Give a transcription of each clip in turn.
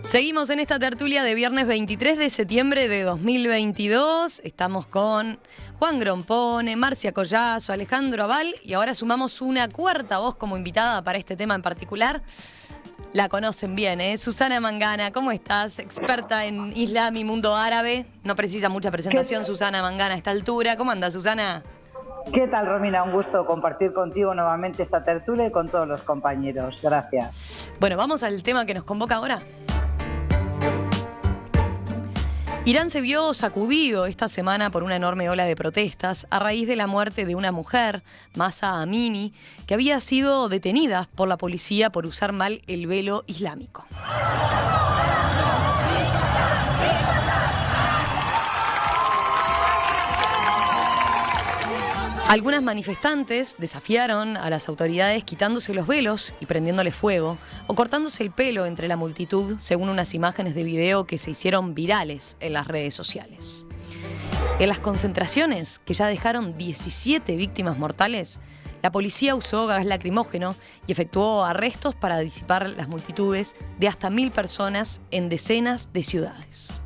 Seguimos en esta tertulia de viernes 23 de septiembre de 2022. Estamos con Juan Grompone, Marcia Collazo, Alejandro Aval y ahora sumamos una cuarta voz como invitada para este tema en particular. La conocen bien, ¿eh? Susana Mangana, ¿cómo estás? Experta en Islam y mundo árabe. No precisa mucha presentación, Susana Mangana, a esta altura. ¿Cómo andas, Susana? ¿Qué tal, Romina? Un gusto compartir contigo nuevamente esta tertulia y con todos los compañeros. Gracias. Bueno, vamos al tema que nos convoca ahora. Irán se vio sacudido esta semana por una enorme ola de protestas a raíz de la muerte de una mujer, Mahsa Amini, que había sido detenida por la policía por usar mal el velo islámico. Algunas manifestantes desafiaron a las autoridades quitándose los velos y prendiéndole fuego o cortándose el pelo entre la multitud, según unas imágenes de video que se hicieron virales en las redes sociales. En las concentraciones, que ya dejaron 17 víctimas mortales, la policía usó gas lacrimógeno y efectuó arrestos para disipar las multitudes de hasta 1000 personas en decenas de ciudades.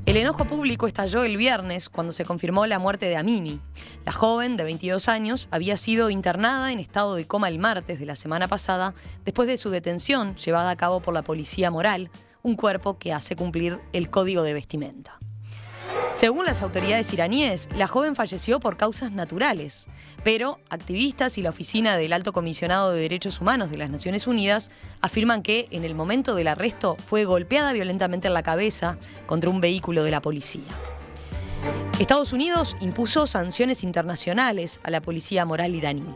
El enojo público estalló el viernes cuando se confirmó la muerte de Amini. La joven, de 22 años, había sido internada en estado de coma el martes de la semana pasada después de su detención llevada a cabo por la Policía Moral, un cuerpo que hace cumplir el código de vestimenta. Según las autoridades iraníes, la joven falleció por causas naturales, pero activistas y la Oficina del Alto Comisionado de Derechos Humanos de las Naciones Unidas afirman que en el momento del arresto fue golpeada violentamente en la cabeza contra un vehículo de la policía. Estados Unidos impuso sanciones internacionales a la Policía Moral iraní.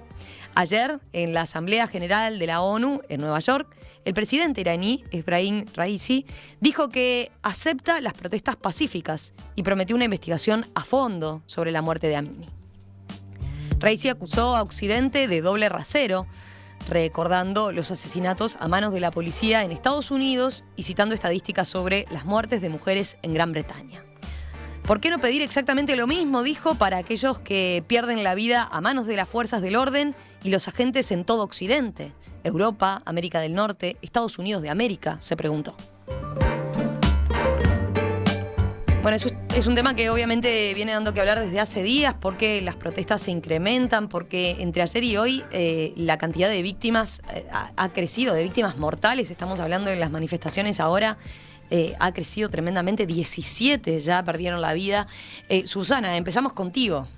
Ayer, en la Asamblea General de la ONU en Nueva York, el presidente iraní, Ebrahim Raisi, dijo que acepta las protestas pacíficas y prometió una investigación a fondo sobre la muerte de Amini. Raisi acusó a Occidente de doble rasero, recordando los asesinatos a manos de la policía en Estados Unidos y citando estadísticas sobre las muertes de mujeres en Gran Bretaña. ¿Por qué no pedir exactamente lo mismo, dijo, para aquellos que pierden la vida a manos de las fuerzas del orden y los agentes en todo Occidente? Europa, América del Norte, Estados Unidos de América, se preguntó. Bueno, es un tema que obviamente viene dando que hablar desde hace días porque las protestas se incrementan, porque entre ayer y hoy la cantidad de víctimas ha crecido, de víctimas mortales, estamos hablando de las manifestaciones ahora. Ha crecido tremendamente, 17 ya perdieron la vida. Susana, empezamos contigo.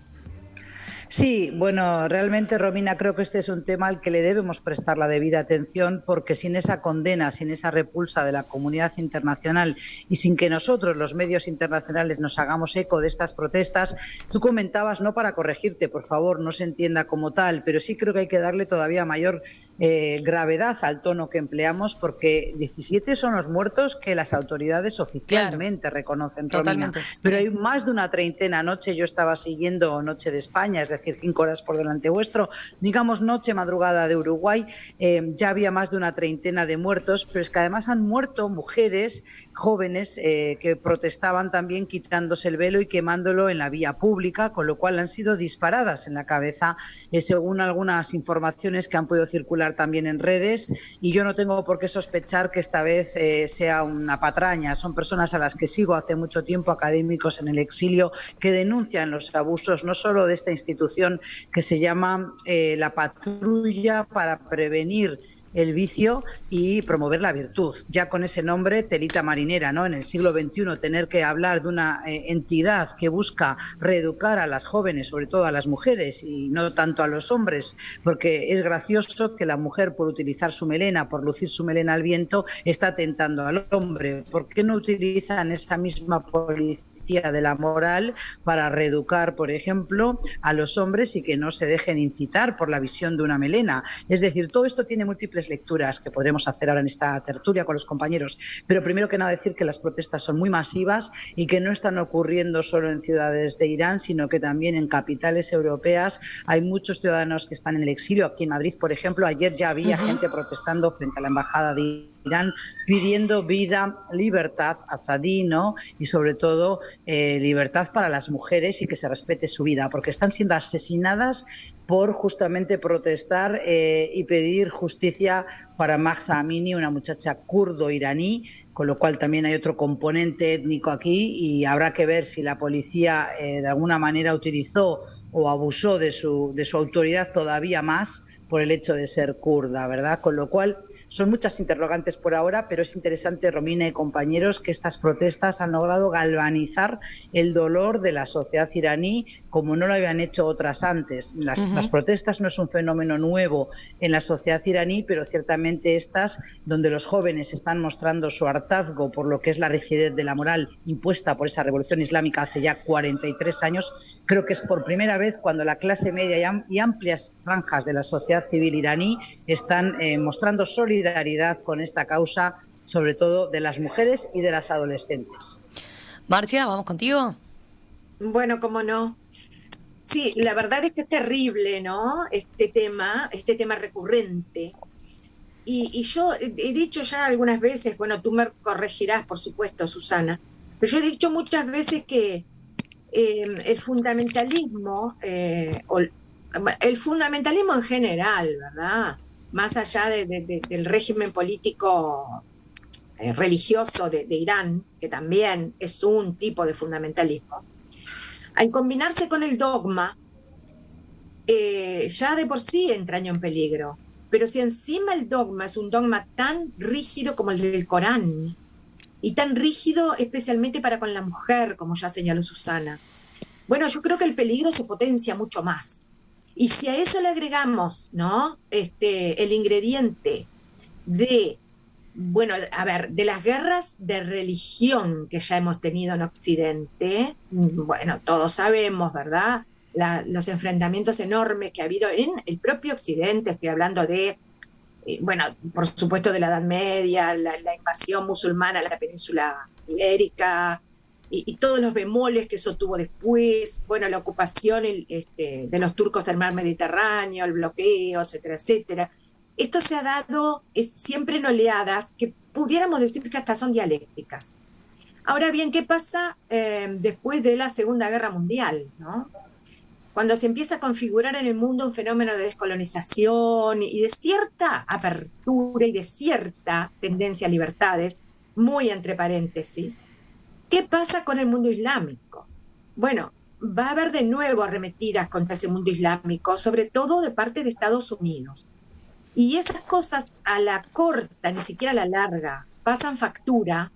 Sí, bueno, realmente, Romina, creo que este es un tema al que le debemos prestar la debida atención porque sin esa condena, sin esa repulsa de la comunidad internacional y sin que nosotros, los medios internacionales, nos hagamos eco de estas protestas, tú comentabas, no para corregirte, por favor, no se entienda como tal, pero sí creo que hay que darle todavía mayor gravedad al tono que empleamos porque 17 son los muertos que las autoridades oficialmente reconocen, Romina. Pero hay más de una treintena. Anoche yo estaba siguiendo Noche de España, es decir, 5 horas por delante vuestro, digamos noche madrugada de Uruguay, ya había más de una treintena de muertos, pero es que además han muerto mujeres jóvenes que protestaban también quitándose el velo y quemándolo en la vía pública, con lo cual han sido disparadas en la cabeza, según algunas informaciones que han podido circular también en redes, y yo no tengo por qué sospechar que esta vez sea una patraña. Son personas a las que sigo hace mucho tiempo, académicos en el exilio, que denuncian los abusos no solo de esta institución que se llama la Patrulla para Prevenir el Vicio y Promover la Virtud. Ya con ese nombre, telita marinera, ¿no? En el siglo XXI, tener que hablar de una entidad que busca reeducar a las jóvenes, sobre todo a las mujeres y no tanto a los hombres, porque es gracioso que la mujer, por utilizar su melena, por lucir su melena al viento, está tentando al hombre. ¿Por qué no utilizan esa misma policía de la moral para reeducar, por ejemplo, a los hombres y que no se dejen incitar por la visión de una melena? Es decir, todo esto tiene múltiples lecturas que podremos hacer ahora en esta tertulia con los compañeros, pero primero que nada decir que las protestas son muy masivas y que no están ocurriendo solo en ciudades de Irán, sino que también en capitales europeas hay muchos ciudadanos que están en el exilio. Aquí en Madrid, por ejemplo, ayer ya había gente protestando frente a la embajada de Irán pidiendo vida, libertad, asadí, ¿no? Y sobre todo libertad para las mujeres y que se respete su vida, porque están siendo asesinadas por justamente protestar y pedir justicia para Mahsa Amini, una muchacha kurdo-iraní, con lo cual también hay otro componente étnico aquí y habrá que ver si la policía de alguna manera utilizó o abusó de su autoridad todavía más por el hecho de ser kurda, ¿verdad? Con lo cual son muchas interrogantes por ahora, pero es interesante, Romina y compañeros, que estas protestas han logrado galvanizar el dolor de la sociedad iraní como no lo habían hecho otras antes. Las protestas no es un fenómeno nuevo en la sociedad iraní, pero ciertamente estas, donde los jóvenes están mostrando su hartazgo por lo que es la rigidez de la moral impuesta por esa revolución islámica hace ya 43 años, creo que es por primera vez cuando la clase media y amplias franjas de la sociedad civil iraní están mostrando solidaridad con esta causa, sobre todo de las mujeres y de las adolescentes. Marcia, ¿vamos contigo? Bueno, cómo no. Sí, la verdad es que es terrible, ¿no? Este tema recurrente. Y yo he dicho ya algunas veces, bueno, tú me corregirás, por supuesto, Susana, pero yo he dicho muchas veces que el fundamentalismo, el fundamentalismo en general, ¿verdad?, más allá del régimen político religioso de Irán, que también es un tipo de fundamentalismo, al combinarse con el dogma, ya de por sí entraña en peligro. Pero si encima el dogma es un dogma tan rígido como el del Corán, y tan rígido especialmente para con la mujer, como ya señaló Susana, bueno, yo creo que el peligro se potencia mucho más. Y si a eso le agregamos, ¿no?, el ingrediente de, bueno, a ver, de las guerras de religión que ya hemos tenido en Occidente, bueno, todos sabemos, ¿verdad?, los enfrentamientos enormes que ha habido en el propio Occidente. Estoy hablando de, bueno, por supuesto de la Edad Media, la invasión musulmana a la península ibérica, y todos los bemoles que eso tuvo después, bueno, la ocupación de los turcos del mar Mediterráneo, el bloqueo, etcétera, etcétera. Esto se ha dado siempre en oleadas que pudiéramos decir que hasta son dialécticas. Ahora bien, ¿qué pasa después de la Segunda Guerra Mundial, ¿no?, cuando se empieza a configurar en el mundo un fenómeno de descolonización y de cierta apertura y de cierta tendencia a libertades, muy entre paréntesis? ¿Qué pasa con el mundo islámico? Bueno, va a haber de nuevo arremetidas contra ese mundo islámico, sobre todo de parte de Estados Unidos. Y esas cosas a la corta, ni siquiera a la larga, pasan factura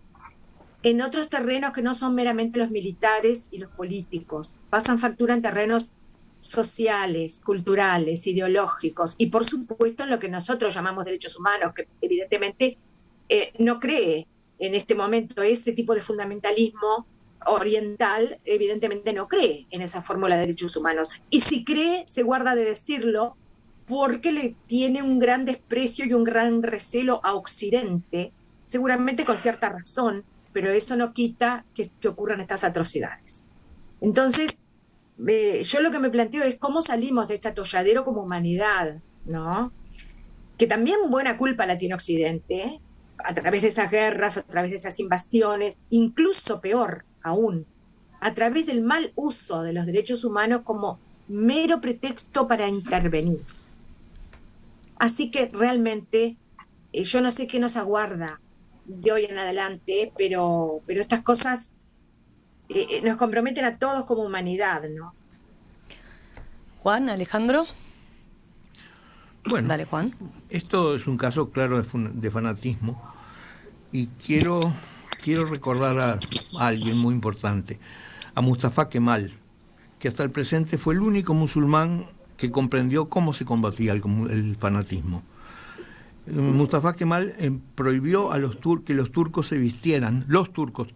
en otros terrenos que no son meramente los militares y los políticos. Pasan factura en terrenos sociales, culturales, ideológicos y por supuesto en lo que nosotros llamamos derechos humanos, que evidentemente no cree en este momento ese tipo de fundamentalismo oriental, evidentemente no cree en esa fórmula de derechos humanos. Y si cree, se guarda de decirlo porque le tiene un gran desprecio y un gran recelo a Occidente, seguramente con cierta razón, pero eso no quita que ocurran estas atrocidades. Entonces, yo lo que me planteo es cómo salimos de este atolladero como humanidad, ¿no?, que también buena culpa la tiene Occidente, a través de esas guerras, a través de esas invasiones, incluso peor aún, a través del mal uso de los derechos humanos como mero pretexto para intervenir. Así que realmente yo no sé qué nos aguarda de hoy en adelante, pero estas cosas nos comprometen a todos como humanidad, ¿no? Juan, Alejandro. Bueno, dale, Juan. Esto es un caso claro de fanatismo y quiero recordar a alguien muy importante, a Mustafa Kemal, que hasta el presente fue el único musulmán que comprendió cómo se combatía el fanatismo. Mustafa Kemal prohibió a que los turcos se vistieran, los turcos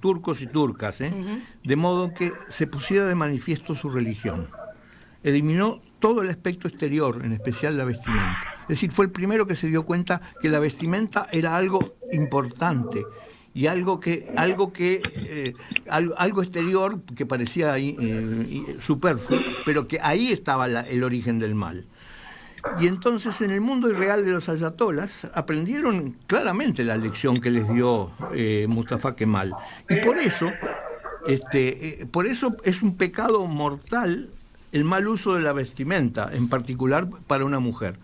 y turcas, de modo que se pusiera de manifiesto su religión. Eliminó todo el aspecto exterior, en especial la vestimenta. Es decir, fue el primero que se dio cuenta que la vestimenta era algo importante y algo exterior que parecía superfluo, pero que ahí estaba el origen del mal. Y entonces en el mundo irreal de los ayatolas aprendieron claramente la lección que les dio Mustafa Kemal. Y por eso es un pecado mortal el mal uso de la vestimenta, en particular para una mujer.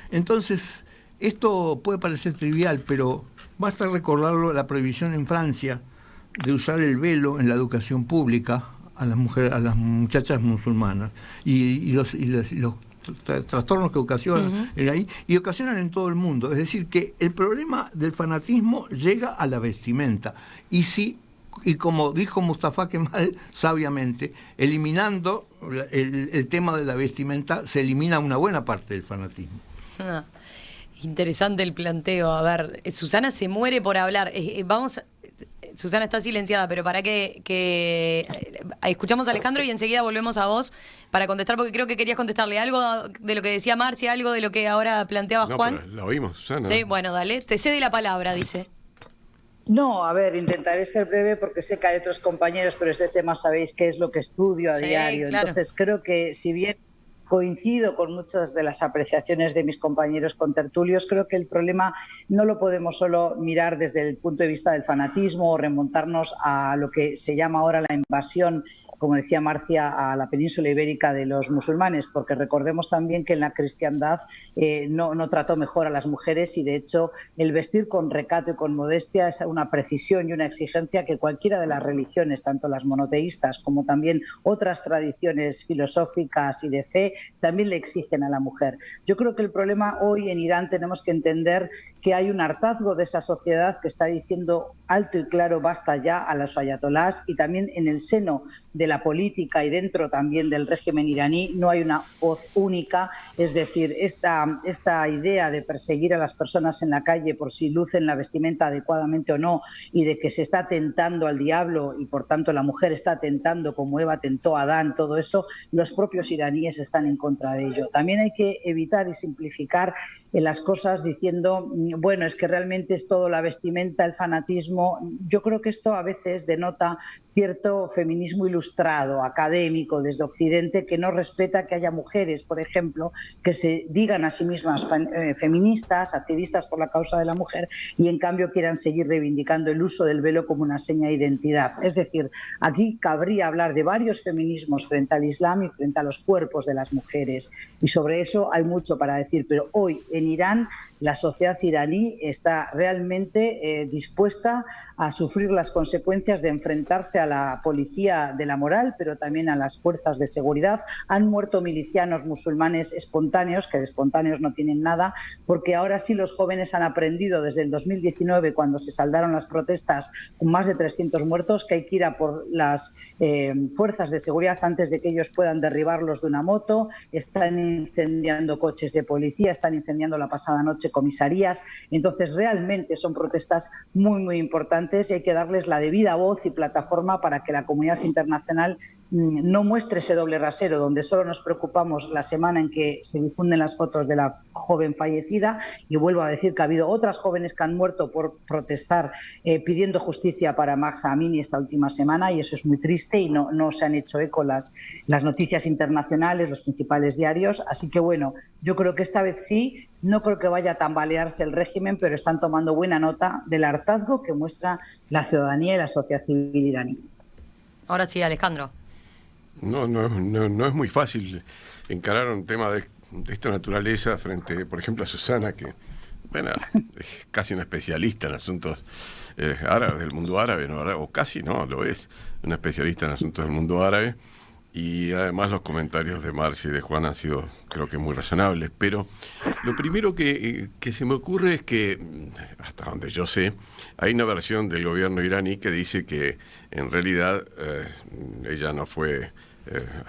Entonces, esto puede parecer trivial, pero basta recordarlo, la prohibición en Francia de usar el velo en la educación pública a las mujeres, a las muchachas musulmanas, y los trastornos que ocasionan ahí, y ocasionan en todo el mundo. Es decir, que el problema del fanatismo llega a la vestimenta. Y como dijo Mustafa Kemal sabiamente, eliminando el tema de la vestimenta, se elimina una buena parte del fanatismo. Interesante el planteo. A ver, Susana se muere por hablar. Susana está silenciada, pero para que escuchamos a Alejandro y enseguida volvemos a vos para contestar, porque creo que querías contestarle algo de lo que decía Marcia, algo de lo que ahora planteaba Juan. Pero la oímos, Susana. Sí, bueno, dale. Te cede la palabra, dice. No, a ver, intentaré ser breve porque sé que hay otros compañeros, pero este tema sabéis que es lo que estudio a diario. Claro. Entonces creo que si bien coincido con muchas de las apreciaciones de mis compañeros contertulios, creo que el problema no lo podemos solo mirar desde el punto de vista del fanatismo o remontarnos a lo que se llama ahora la invasión, como decía Marcia, a la península ibérica de los musulmanes, porque recordemos también que en la cristiandad no trató mejor a las mujeres, y de hecho el vestir con recato y con modestia es una precisión y una exigencia que cualquiera de las religiones, tanto las monoteístas como también otras tradiciones filosóficas y de fe, también le exigen a la mujer. Yo creo que el problema hoy en Irán tenemos que entender que hay un hartazgo de esa sociedad que está diciendo alto y claro basta ya a los ayatolás, y también en el seno de la política y dentro también del régimen iraní no hay una voz única. Es decir, esta idea de perseguir a las personas en la calle por si lucen la vestimenta adecuadamente o no, y de que se está tentando al diablo y por tanto la mujer está tentando como Eva tentó a Adán, todo eso, los propios iraníes están en contra de ello. También hay que evitar y simplificar las cosas diciendo, bueno, es que realmente es todo la vestimenta, el fanatismo. Yo creo que esto a veces denota cierto feminismo ilustrado, académico, desde Occidente, que no respeta que haya mujeres, por ejemplo, que se digan a sí mismas feministas, activistas por la causa de la mujer, y en cambio quieran seguir reivindicando el uso del velo como una seña de identidad. Es decir, aquí cabría hablar de varios feminismos frente al Islam y frente a los cuerpos de las mujeres, y sobre eso hay mucho para decir, pero hoy en Irán la sociedad iraní está realmente dispuesta a sufrir las consecuencias de enfrentarse a la policía de la moral, pero también a las fuerzas de seguridad. Han muerto milicianos musulmanes espontáneos, que de espontáneos no tienen nada, porque ahora sí los jóvenes han aprendido desde el 2019, cuando se saldaron las protestas con más de 300 muertos, que hay que ir a por las fuerzas de seguridad antes de que ellos puedan derribarlos de una moto. Están incendiando coches de policía, están incendiando la pasada noche comisarías. Entonces realmente son protestas muy, muy importantes, y hay que darles la debida voz y plataforma para que la comunidad internacional no muestre ese doble rasero, donde solo nos preocupamos la semana en que se difunden las fotos de la joven fallecida, y vuelvo a decir que ha habido otras jóvenes que han muerto por protestar pidiendo justicia para Mahsa Amini esta última semana, y eso es muy triste, y no se han hecho eco las noticias internacionales, los principales diarios. Así que bueno, yo creo que esta vez sí, no creo que vaya a tambalearse el régimen, pero están tomando buena nota del hartazgo que muestra la ciudadanía y la sociedad civil iraní. Ahora sí, Alejandro. No es muy fácil encarar un tema de esta naturaleza frente, por ejemplo, a Susana, que bueno, es casi una especialista en asuntos árabes, del mundo árabe, ¿no? O casi no, lo es, una especialista en asuntos del mundo árabe. Y además los comentarios de Marcia y de Juan han sido, creo que, muy razonables. Pero lo primero que se me ocurre es que, hasta donde yo sé, hay una versión del gobierno iraní que dice que en realidad ella no fue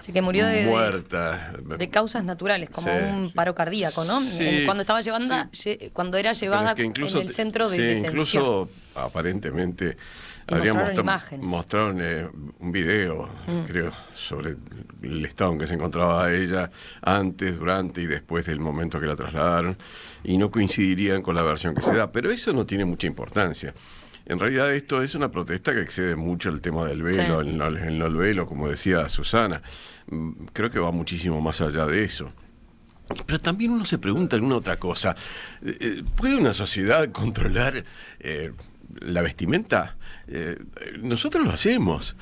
sí, que murió muerta. De causas naturales, como sí, un paro cardíaco, ¿no? Sí, cuando estaba llevando, sí. Cuando era llevada incluso, en el centro de detención. Incluso aparentemente mostraron un video, creo, sobre el estado en que se encontraba ella antes, durante y después del momento que la trasladaron, y no coincidirían con la versión que se da, pero eso no tiene mucha importancia. En realidad esto es una protesta que excede mucho el tema del velo, sí. el no velo, como decía Susana. Creo que va muchísimo más allá de eso. Pero también uno se pregunta alguna otra cosa. ¿Puede una sociedad controlar la vestimenta? Nosotros lo hacemos.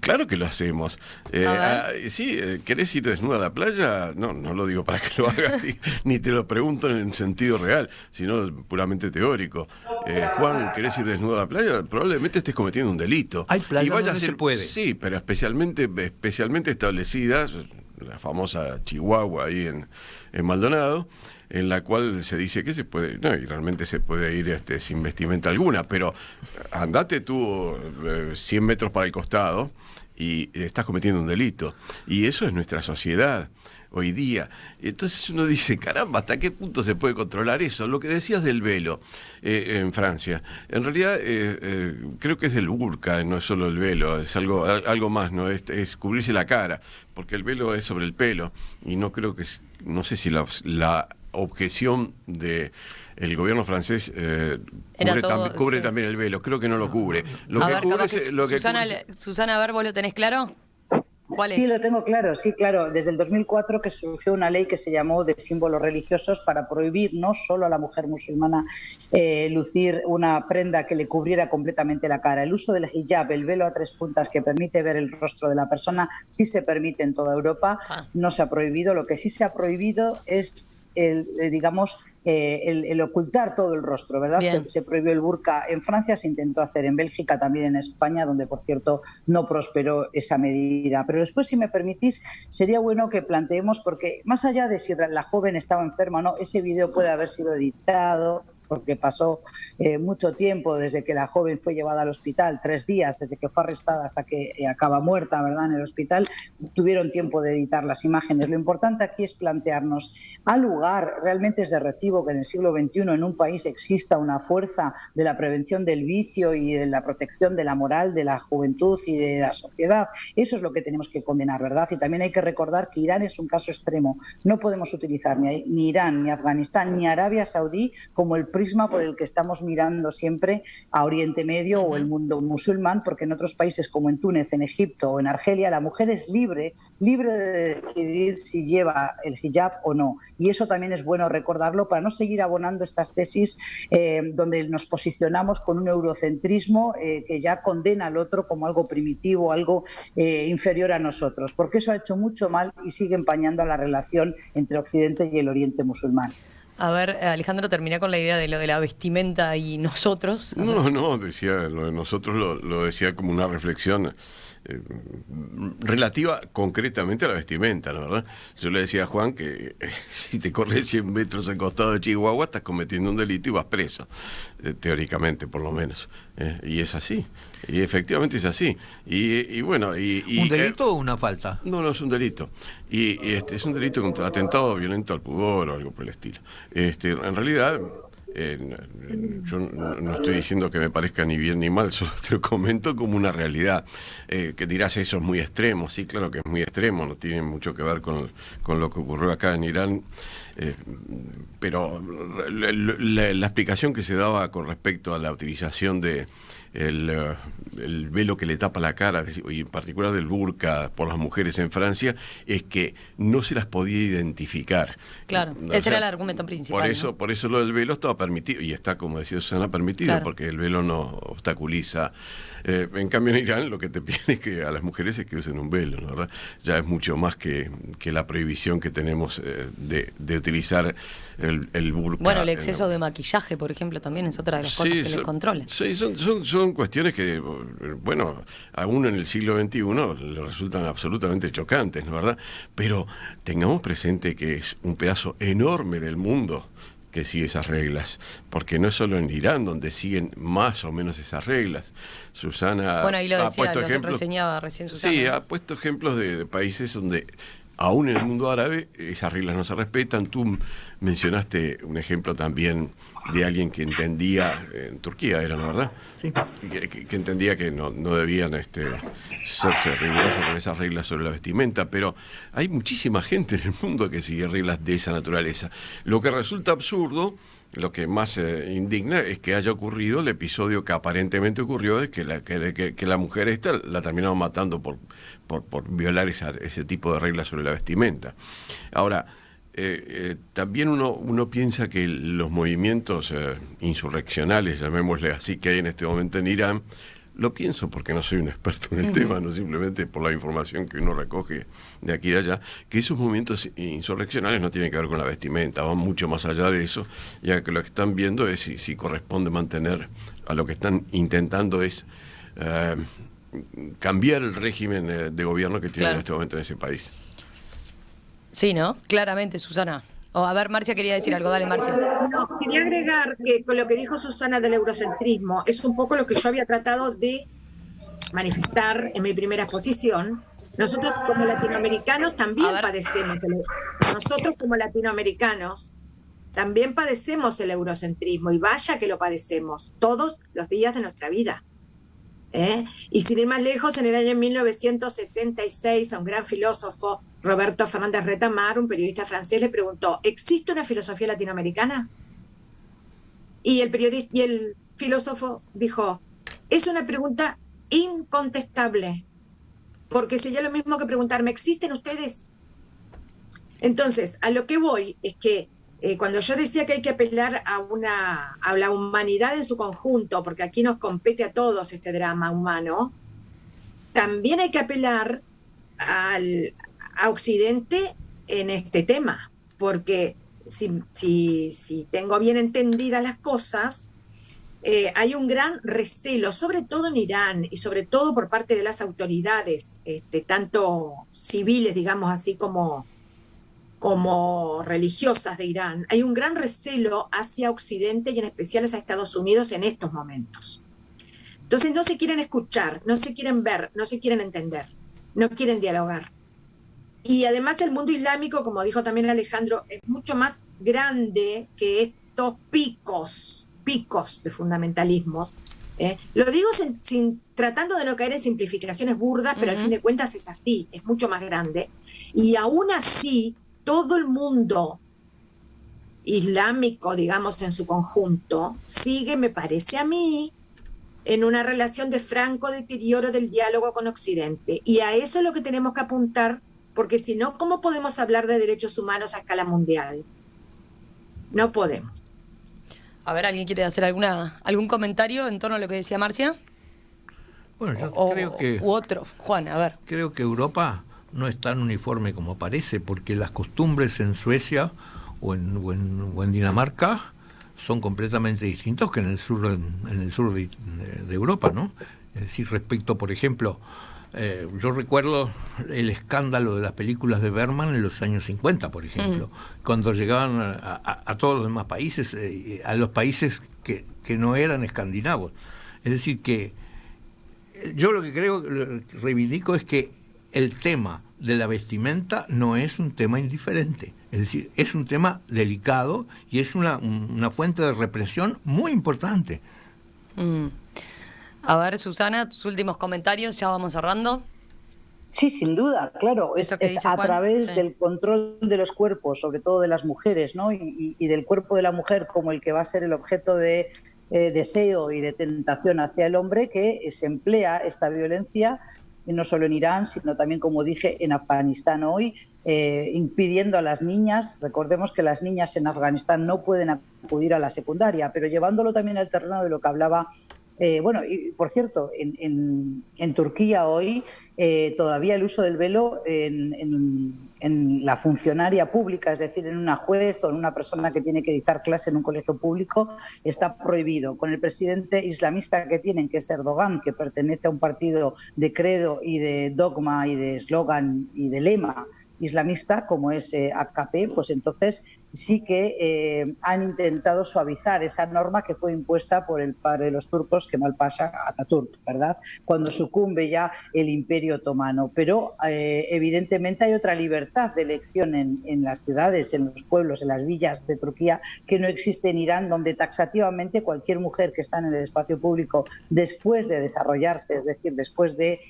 Claro que lo hacemos. Sí, ¿querés ir desnuda a la playa? No, no lo digo para que lo hagas, ni te lo pregunto en sentido real, sino puramente teórico. Juan, ¿querés ir desnuda a la playa? Probablemente estés cometiendo un delito. Hay playas donde se puede. Sí, pero especialmente establecidas, la famosa Chihuahua ahí en Maldonado, en la cual se dice que se puede, no, y realmente se puede ir sin vestimenta alguna, pero andate tú 100 metros para el costado y estás cometiendo un delito. Y eso es nuestra sociedad hoy día. Entonces uno dice, caramba, ¿hasta qué punto se puede controlar eso? Lo que decías del velo en Francia, en realidad creo que es del burka, no es solo el velo, es algo más, ¿no? Es cubrirse la cara, porque el velo es sobre el pelo, y no creo que, no sé si la objeción de el gobierno francés cubre también el velo, creo que no lo cubre. Susana, a ver, ¿vos lo tenés claro? ¿Cuál es? Sí, lo tengo claro, sí, claro. Desde el 2004 que surgió una ley que se llamó de símbolos religiosos para prohibir no solo a la mujer musulmana lucir una prenda que le cubriera completamente la cara. El uso del hijab, el velo a 3 puntas que permite ver el rostro de la persona, sí se permite en toda Europa, no se ha prohibido. Lo que sí se ha prohibido es el ocultar todo el rostro, ¿verdad? Se prohibió el burka en Francia, se intentó hacer en Bélgica, también en España, donde, por cierto, no prosperó esa medida. Pero después, si me permitís, sería bueno que planteemos, porque más allá de si la joven estaba enferma o no, ese vídeo puede haber sido editado, porque pasó mucho tiempo desde que la joven fue llevada al hospital, 3 días, desde que fue arrestada hasta que acaba muerta, ¿verdad?, en el hospital, tuvieron tiempo de editar las imágenes. Lo importante aquí es plantearnos, ¿al lugar realmente es de recibo que en el siglo XXI en un país exista una fuerza de la prevención del vicio y de la protección de la moral de la juventud y de la sociedad? Eso es lo que tenemos que condenar, ¿verdad? Y también hay que recordar que Irán es un caso extremo. No podemos utilizar ni Irán, ni Afganistán, ni Arabia Saudí como el prisma por el que estamos mirando siempre a Oriente Medio o el mundo musulmán, porque en otros países como en Túnez, en Egipto o en Argelia, la mujer es libre de decidir si lleva el hijab o no. Y eso también es bueno recordarlo para no seguir abonando estas tesis donde nos posicionamos con un eurocentrismo que ya condena al otro como algo primitivo, algo inferior a nosotros, porque eso ha hecho mucho mal y sigue empañando la relación entre Occidente y el Oriente musulmán. A ver, Alejandro, terminá con la idea de lo de la vestimenta y nosotros. No, decía lo de nosotros, lo decía como una reflexión relativa concretamente a la vestimenta, ¿no? ¿Verdad? Yo le decía a Juan que si te corres 100 metros al costado de Chihuahua estás cometiendo un delito y vas preso, teóricamente por lo menos, y es así, y efectivamente es así, y bueno, ¿un delito o una falta? No, es un delito, y es un delito contra atentado violento al pudor o algo por el estilo. En realidad yo no estoy diciendo que me parezca ni bien ni mal, solo te lo comento como una realidad. Que dirás, eso es muy extremo. Sí, claro que es muy extremo, no tiene mucho que ver con lo que ocurrió acá en Irán, pero la explicación que se daba con respecto a la utilización de el velo que le tapa la cara, y en particular del burka por las mujeres en Francia, es que no se las podía identificar. Claro, ese era el argumento principal. Por eso lo del velo estaba permitido, y está, como decía Susana, permitido, claro, porque el velo no obstaculiza. En cambio en Irán lo que te piden es que a las mujeres es que usen un velo, ¿no? ¿Verdad? Ya es mucho más que la prohibición que tenemos de utilizar el burka. Bueno, el exceso de maquillaje, por ejemplo, también es otra de las cosas que les controlan. Sí, son cuestiones que, bueno, aún en el siglo XXI le resultan absolutamente chocantes, ¿no? ¿Verdad? Pero tengamos presente que es un pedazo enorme del mundo que sigue esas reglas, porque no es solo en Irán donde siguen más o menos esas reglas. Susana ahí lo decía, ha puesto ejemplos, reseñaba recién Susana. Sí, ha puesto ejemplos de países donde aún en el mundo árabe esas reglas no se respetan. Tú mencionaste un ejemplo también de alguien que entendía, en Turquía era, ¿no? ¿Verdad? Sí. Que entendía que no debían serse rigurosos con esas reglas sobre la vestimenta, pero hay muchísima gente en el mundo que sigue reglas de esa naturaleza. Lo que resulta absurdo, lo que más indigna, es que haya ocurrido el episodio que aparentemente ocurrió, de que la mujer esta la terminaron matando por violar ese tipo de reglas sobre la vestimenta. Ahora, también uno piensa que los movimientos insurreccionales, llamémosle así, que hay en este momento en Irán, lo pienso porque no soy un experto en el tema, no simplemente por la información que uno recoge de aquí y de allá, que esos movimientos insurreccionales no tienen que ver con la vestimenta, van mucho más allá de eso, ya que lo que están viendo es si corresponde mantener, a lo que están intentando es cambiar el régimen de gobierno que tiene en este momento en ese país. Sí, ¿no? Claramente, Susana. A ver, Marcia quería decir algo. Dale, Marcia. No, quería agregar que con lo que dijo Susana del eurocentrismo, es un poco lo que yo había tratado de manifestar en mi primera exposición. Nosotros como latinoamericanos también padecemos, nosotros como latinoamericanos también padecemos el eurocentrismo, y vaya que lo padecemos todos los días de nuestra vida. Y sin ir más lejos, en el año 1976, a un gran filósofo, Roberto Fernández Retamar, un periodista francés, le preguntó: ¿existe una filosofía latinoamericana? Y el filósofo dijo: es una pregunta incontestable, porque sería lo mismo que preguntarme: ¿existen ustedes? Entonces, a lo que voy es que cuando yo decía que hay que apelar a la humanidad en su conjunto, porque aquí nos compete a todos este drama humano, también hay que apelar a Occidente en este tema, porque si tengo bien entendidas las cosas, hay un gran recelo, sobre todo en Irán y sobre todo por parte de las autoridades, tanto civiles, digamos así, como religiosas de Irán. Hay un gran recelo hacia Occidente y en especial hacia Estados Unidos en estos momentos. Entonces no se quieren escuchar, no se quieren ver, no se quieren entender, no quieren dialogar. Y además el mundo islámico, como dijo también Alejandro, es mucho más grande que estos picos de fundamentalismos. Lo digo tratando de no caer en simplificaciones burdas, pero al fin de cuentas es así, es mucho más grande. Y aún así, todo el mundo islámico, digamos, en su conjunto, sigue, me parece a mí, en una relación de franco deterioro del diálogo con Occidente. Y a eso es lo que tenemos que apuntar, porque si no, ¿cómo podemos hablar de derechos humanos a escala mundial? No podemos. A ver, ¿alguien quiere hacer algún comentario en torno a lo que decía Marcia? Bueno, yo creo que... U otro. Juan, a ver. Creo que Europa no es tan uniforme como parece, porque las costumbres en Suecia o en Dinamarca son completamente distintos que en el sur de Europa, ¿no? Es decir, respecto, por ejemplo, yo recuerdo el escándalo de las películas de Bergman en los años 50, por ejemplo, cuando llegaban a todos los demás países, a los países que no eran escandinavos. Es decir, que yo lo que creo, reivindico, es que el tema de la vestimenta no es un tema indiferente, es decir, es un tema delicado y es una fuente de represión muy importante. A ver, Susana, tus últimos comentarios, ya vamos cerrando. Sí, sin duda, claro, es a través del control de los cuerpos, sobre todo de las mujeres, ¿no? Y del cuerpo de la mujer como el que va a ser el objeto de deseo y de tentación hacia el hombre, que se emplea esta violencia, y no solo en Irán, sino también, como dije, en Afganistán hoy, impidiendo a las niñas. Recordemos que las niñas en Afganistán no pueden acudir a la secundaria, pero llevándolo también al terreno de lo que hablaba. Bueno, y por cierto, en Turquía hoy todavía el uso del velo en la funcionaria pública, es decir, en una juez o en una persona que tiene que dictar clase en un colegio público, está prohibido. Con el presidente islamista que tienen, que es Erdogan, que pertenece a un partido de credo y de dogma y de eslogan y de lema islamista, como es AKP, pues entonces sí que han intentado suavizar esa norma que fue impuesta por el padre de los turcos, Kemal Pasha Atatürk, ¿verdad?, cuando sucumbe ya el Imperio Otomano. Pero evidentemente hay otra libertad de elección en las ciudades, en los pueblos, en las villas de Turquía, que no existe en Irán, donde taxativamente cualquier mujer que está en el espacio público después de desarrollarse, es decir, después de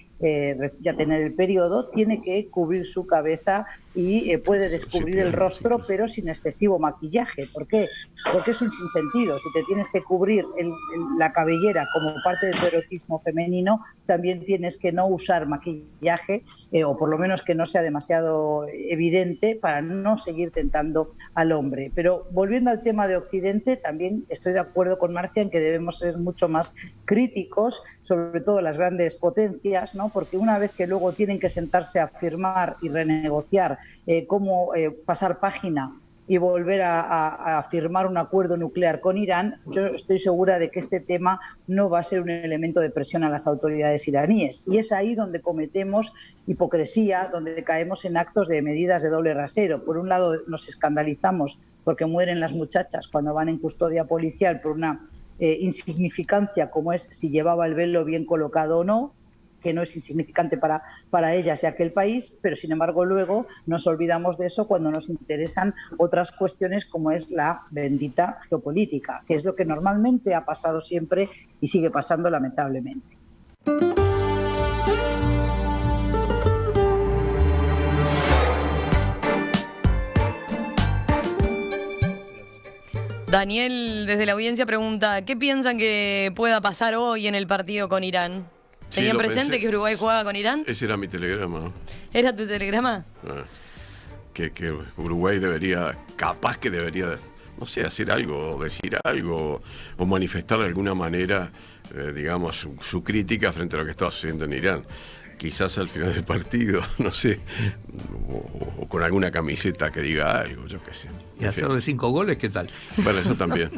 ya tener el periodo, tiene que cubrir su cabeza y puede descubrir el rostro, pero sin necesidad excesivo maquillaje. ¿Por qué? Porque es un sinsentido. Si te tienes que cubrir la cabellera como parte de tu erotismo femenino, también tienes que no usar maquillaje, o por lo menos que no sea demasiado evidente, para no seguir tentando al hombre. Pero volviendo al tema de Occidente, también estoy de acuerdo con Marcia en que debemos ser mucho más críticos, sobre todo las grandes potencias, ¿no? Porque una vez que luego tienen que sentarse a firmar y renegociar cómo pasar página y volver a firmar un acuerdo nuclear con Irán, yo estoy segura de que este tema no va a ser un elemento de presión a las autoridades iraníes. Y es ahí donde cometemos hipocresía, donde caemos en actos de medidas de doble rasero. Por un lado, nos escandalizamos porque mueren las muchachas cuando van en custodia policial por una insignificancia como es si llevaba el velo bien colocado o no, que no es insignificante para ellas y aquel país, pero sin embargo luego nos olvidamos de eso cuando nos interesan otras cuestiones como es la bendita geopolítica, que es lo que normalmente ha pasado siempre y sigue pasando lamentablemente. Daniel, desde la audiencia, pregunta, ¿qué piensan que pueda pasar hoy en el partido con Irán? ¿Tenían presente que Uruguay jugaba con Irán? Ese era mi telegrama, ¿no? ¿Era tu telegrama? Que Uruguay capaz que debería, no sé, hacer algo, decir algo, o manifestar de alguna manera, digamos, su crítica frente a lo que está sucediendo en Irán. Quizás al final del partido, no sé, o con alguna camiseta que diga algo, yo qué sé. ¿Y hacer de 5 goles, qué tal? Bueno, eso también.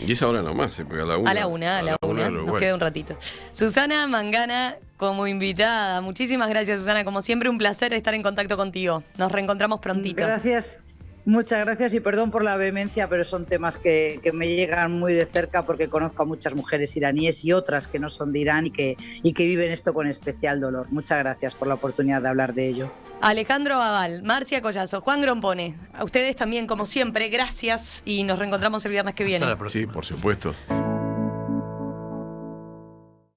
Y es ahora nomás, porque a la una nos queda un ratito. Susana Mangana como invitada. Muchísimas gracias, Susana. Como siempre, un placer estar en contacto contigo. Nos reencontramos prontito. Gracias. Muchas gracias y perdón por la vehemencia, pero son temas que me llegan muy de cerca porque conozco a muchas mujeres iraníes y otras que no son de Irán y que viven esto con especial dolor. Muchas gracias por la oportunidad de hablar de ello. Alejandro Babal, Marcia Collazo, Juan Grompone, a ustedes también, como siempre, gracias y nos reencontramos el viernes que viene. Sí, por supuesto.